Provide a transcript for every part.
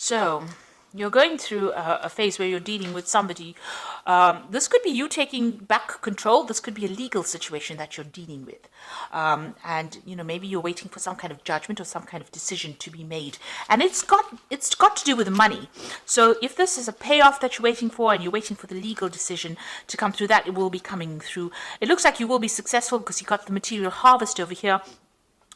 So you're going through a phase where you're dealing with somebody. This could be you taking back control. This could be a legal situation that you're dealing with. And maybe you're waiting for some kind of judgment or some kind of decision to be made. And it's got to do with money. So if this is a payoff that you're waiting for and you're waiting for the legal decision to come through, that it will be coming through. It looks like you will be successful because you got the material harvest over here.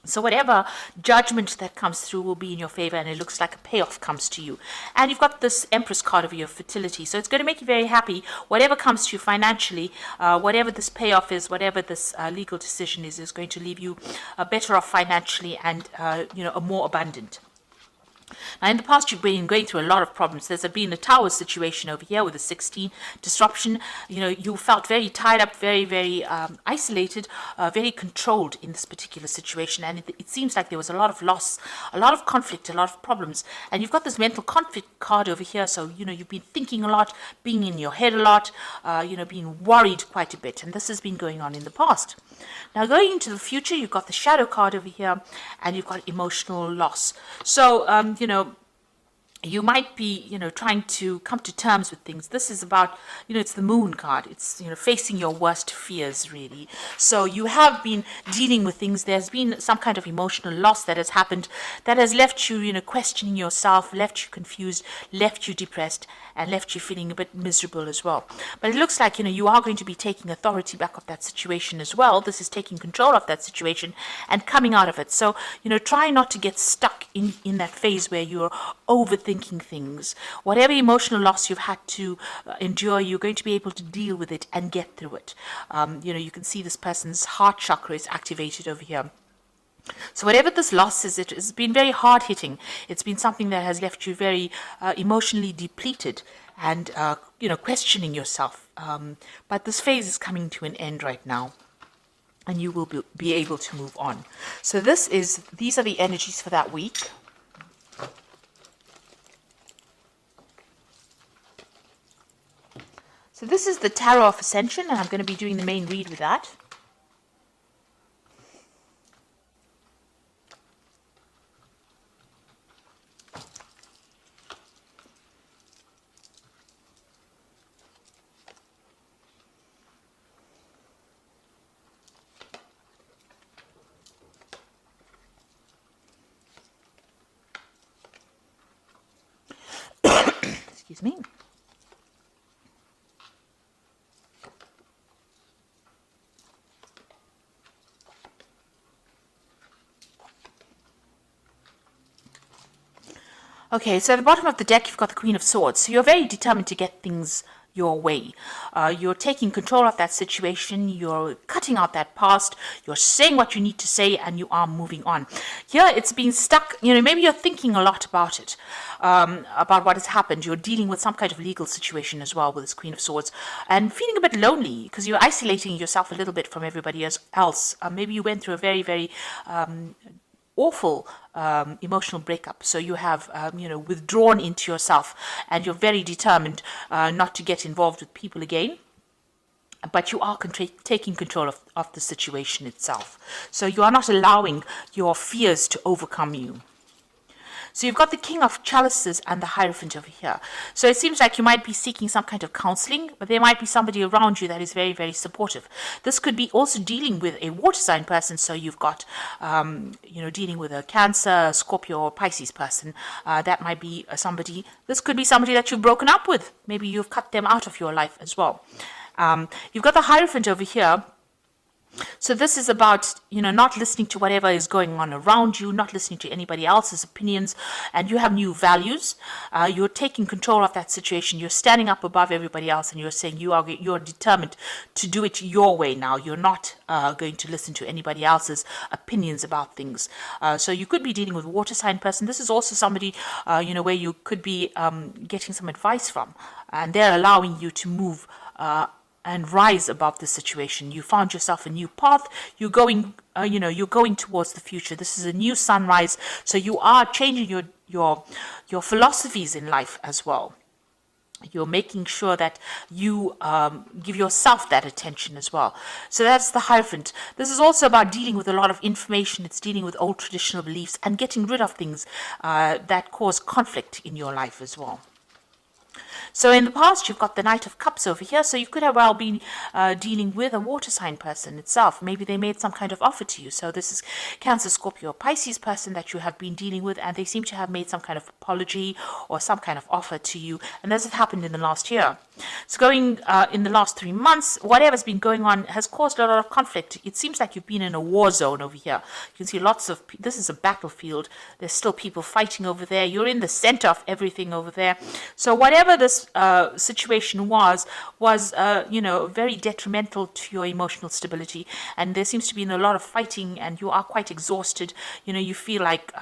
So whatever judgment that comes through will be in your favor, and it looks like a payoff comes to you. And you've got this Empress card of your fertility, so it's going to make you very happy. Whatever comes to you financially, whatever this payoff is, whatever this legal decision is going to leave you better off financially and a more abundant. Now, in the past, you've been going through a lot of problems. There's been a tower situation over here with a 16 disruption. You felt very tied up, very, very isolated, very controlled in this particular situation. And it seems like there was a lot of loss, a lot of conflict, a lot of problems. And you've got this mental conflict card over here. So, you've been thinking a lot, being in your head a lot, being worried quite a bit. And this has been going on in the past. Now, going into the future, you've got the shadow card over here, and you've got emotional loss. So, you might be, trying to come to terms with things. This is about, it's the moon card. It's, facing your worst fears, really. So you have been dealing with things. There's been some kind of emotional loss that has happened that has left you, questioning yourself, left you confused, left you depressed, and left you feeling a bit miserable as well. But it looks like, you are going to be taking authority back of that situation as well. This is taking control of that situation and coming out of it. So, try not to get stuck in that phase where you're overthinking things. Whatever emotional loss you've had to endure, you're going to be able to deal with it and get through it. You can see this person's heart chakra is activated over here. So whatever this loss is, it has been very hard-hitting. It's been something that has left you very emotionally depleted and, questioning yourself. But this phase is coming to an end right now, and you will be able to move on. So these are the energies for that week. So this is the Tarot of Ascension, and I'm going to be doing the main read with that. Excuse me. Okay, so at the bottom of the deck, you've got the Queen of Swords. So you're very determined to get things your way. You're taking control of that situation. You're cutting out that past. You're saying what you need to say, and you are moving on. Here, it's being stuck. Maybe you're thinking a lot about it, about what has happened. You're dealing with some kind of legal situation as well with this Queen of Swords, and feeling a bit lonely because you're isolating yourself a little bit from everybody else. Maybe you went through a very, very awful emotional breakup. So you have, withdrawn into yourself, and you're very determined not to get involved with people again. But you are taking control of the situation itself. So you are not allowing your fears to overcome you. So you've got the King of Chalices and the Hierophant over here. So it seems like you might be seeking some kind of counseling, but there might be somebody around you that is very, very supportive. This could be also dealing with a water sign person. So you've got, dealing with a Cancer, Scorpio, or Pisces person. That might be somebody. This could be somebody that you've broken up with. Maybe you've cut them out of your life as well. You've got the Hierophant over here. So this is about, not listening to whatever is going on around you, not listening to anybody else's opinions, and you have new values. You're taking control of that situation. You're standing up above everybody else, and you're saying you're determined to do it your way now. You're not going to listen to anybody else's opinions about things. So you could be dealing with a water sign person. This is also somebody, where you could be getting some advice from, and they're allowing you to move and rise above the situation. You found yourself a new path. You're going, you're going towards the future. This is a new sunrise. So you are changing your philosophies in life as well. You're making sure that you give yourself that attention as well. So that's the Hierophant. This is also about dealing with a lot of information. It's dealing with old traditional beliefs and getting rid of things that cause conflict in your life as well. So in the past, you've got the Knight of Cups over here. So you could have well been dealing with a water sign person itself. Maybe they made some kind of offer to you. So this is Cancer, Scorpio, Pisces person that you have been dealing with, and they seem to have made some kind of apology or some kind of offer to you. And this has happened in the last year. So going in the last 3 months, whatever's been going on has caused a lot of conflict. It seems like you've been in a war zone over here. You can see lots of, this is a battlefield. There's still people fighting over there. You're in the center of everything over there. So whatever this situation was very detrimental to your emotional stability. And there seems to be a lot of fighting, and you are quite exhausted. You feel like,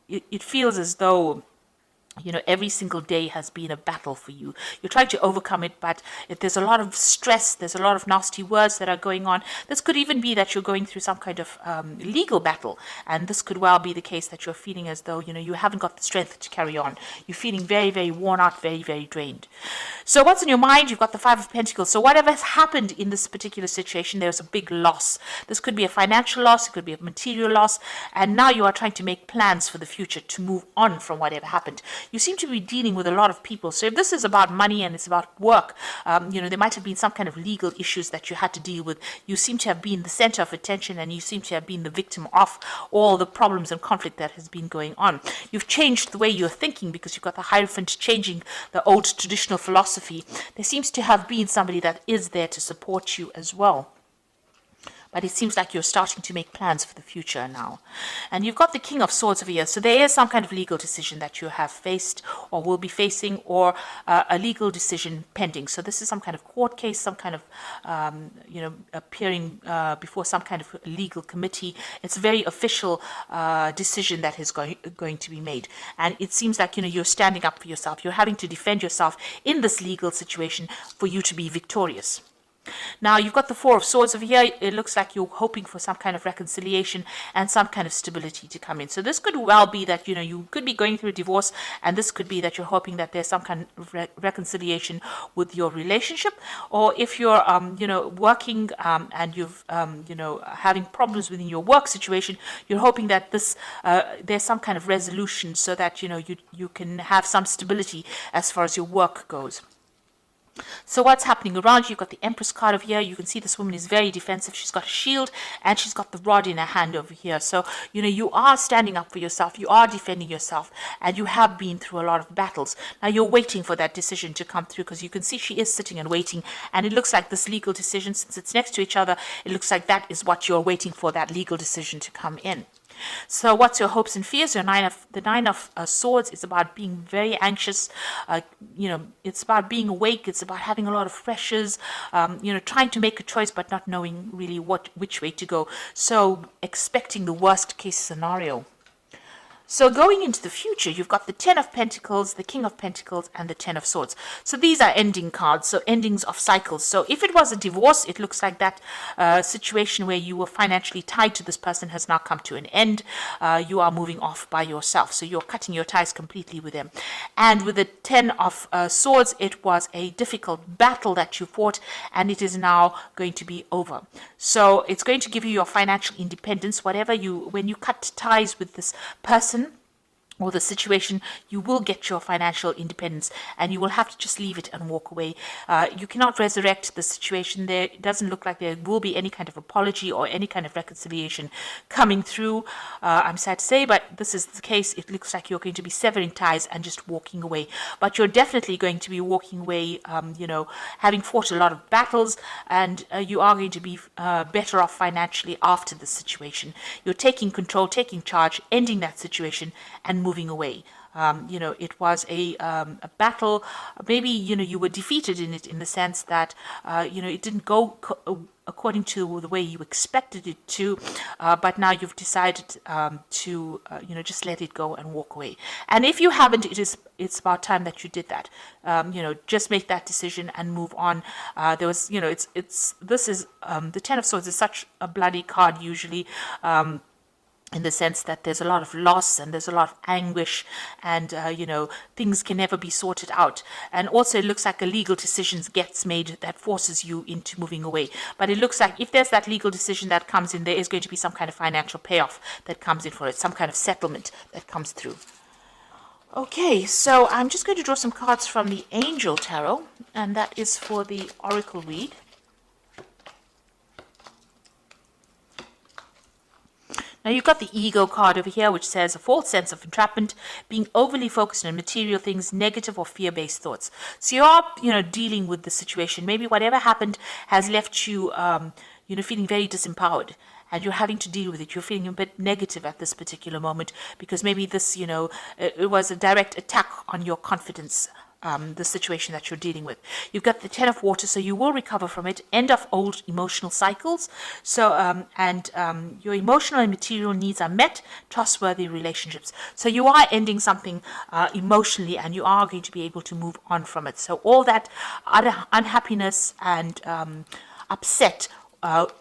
it feels as though every single day has been a battle for you. You're trying to overcome it, but there's a lot of stress, there's a lot of nasty words that are going on. This could even be that you're going through some kind of legal battle, and this could well be the case that you're feeling as though, you haven't got the strength to carry on. You're feeling very, very worn out, very, very drained. So what's in your mind? You've got the Five of Pentacles. So whatever has happened in this particular situation, there's a big loss. This could be a financial loss, it could be a material loss, and now you are trying to make plans for the future to move on from whatever happened. You seem to be dealing with a lot of people. So if this is about money and it's about work, there might have been some kind of legal issues that you had to deal with. You seem to have been the center of attention, and you seem to have been the victim of all the problems and conflict that has been going on. You've changed the way you're thinking because you've got the Hierophant changing the old traditional philosophy. There seems to have been somebody that is there to support you as well. But it seems like you're starting to make plans for the future now. And you've got the King of Swords over here. So there is some kind of legal decision that you have faced or will be facing, or a legal decision pending. So this is some kind of court case, some kind of, appearing before some kind of legal committee. It's a very official decision that is going to be made. And it seems like, you're standing up for yourself. You're having to defend yourself in this legal situation for you to be victorious. Now, you've got the Four of Swords over here. It looks like you're hoping for some kind of reconciliation and some kind of stability to come in. So this could well be that, you could be going through a divorce, and this could be that you're hoping that there's some kind of reconciliation with your relationship. Or if you're, working and you've, having problems within your work situation, you're hoping that there's some kind of resolution so that, you can have some stability as far as your work goes. So what's happening around you? You've got the Empress card over here. You can see this woman is very defensive. She's got a shield and she's got the rod in her hand over here. So, you are standing up for yourself. You are defending yourself, and you have been through a lot of battles. Now you're waiting for that decision to come through, because you can see she is sitting and waiting. And it looks like this legal decision, since it's next to each other, it looks like that is what you're waiting for, that legal decision to come in. So what's your hopes and fears? The Nine of Swords is about being very anxious. It's about being awake. It's about having a lot of pressures, trying to make a choice but not knowing really which way to go. So expecting the worst case scenario. So going into the future, you've got the Ten of Pentacles, the King of Pentacles, and the Ten of Swords. So these are ending cards, so endings of cycles. So if it was a divorce, it looks like that situation where you were financially tied to this person has now come to an end. You are moving off by yourself. So you're cutting your ties completely with them. And with the Ten of Swords, it was a difficult battle that you fought, and it is now going to be over. So it's going to give you your financial independence. When you cut ties with this person or the situation, you will get your financial independence, and you will have to just leave it and walk away. You cannot resurrect the situation there. It doesn't look like there will be any kind of apology or any kind of reconciliation coming through. I'm sad to say, but this is the case. It looks like you're going to be severing ties and just walking away. But you're definitely going to be walking away, having fought a lot of battles, and you are going to be better off financially after the situation. You're taking control, taking charge, ending that situation, and moving away. It was a battle. Maybe, you were defeated in it, in the sense that, it didn't go according to the way you expected it to, but now you've decided to, just let it go and walk away. And if you haven't, it's about time that you did that. Just make that decision and move on. The Ten of Swords is such a bloody card usually. in the sense that there's a lot of loss and there's a lot of anguish, and things can never be sorted out. And also it looks like a legal decision gets made that forces you into moving away. But it looks like if there's that legal decision that comes in, there is going to be some kind of financial payoff that comes in for it, some kind of settlement that comes through. Okay, so I'm just going to draw some cards from the Angel Tarot, and that is for the Oracle read. Now you've got the Ego card over here, which says a false sense of entrapment, being overly focused on material things, negative or fear-based thoughts. So you are, dealing with the situation. Maybe whatever happened has left you, feeling very disempowered, and you're having to deal with it. You're feeling a bit negative at this particular moment because maybe this, it was a direct attack on your confidence. The situation that you're dealing with. You've got the Ten of Water, so you will recover from it. End of old emotional cycles. So, your emotional and material needs are met. Trustworthy relationships. So you are ending something emotionally, and you are going to be able to move on from it. So all that unhappiness and upset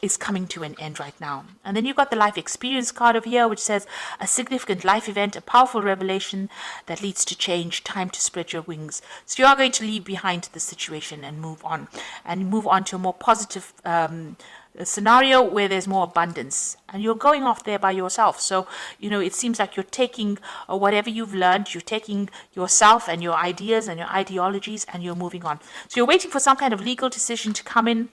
is coming to an end right now. And then you've got the life experience card over here, which says a significant life event, a powerful revelation that leads to change, time to spread your wings. So you are going to leave behind the situation and move on to a more positive scenario where there's more abundance, and you're going off there by yourself. So it seems like you're taking whatever you've learned, you're taking yourself and your ideas and your ideologies, and you're moving on. So you're waiting for some kind of legal decision to come in.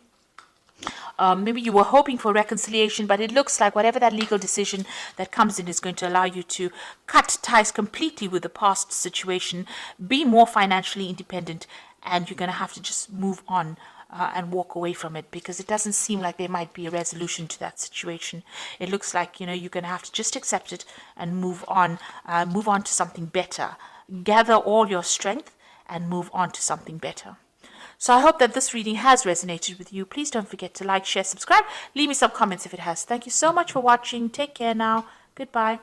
Maybe you were hoping for reconciliation, but it looks like whatever that legal decision that comes in is going to allow you to cut ties completely with the past situation, be more financially independent, and you're going to have to just move on and walk away from it, because it doesn't seem like there might be a resolution to that situation. It looks like you're going to have to just accept it and move on to something better. Gather all your strength and move on to something better. So I hope that this reading has resonated with you. Please don't forget to like, share, subscribe. Leave me some comments if it has. Thank you so much for watching. Take care now. Goodbye.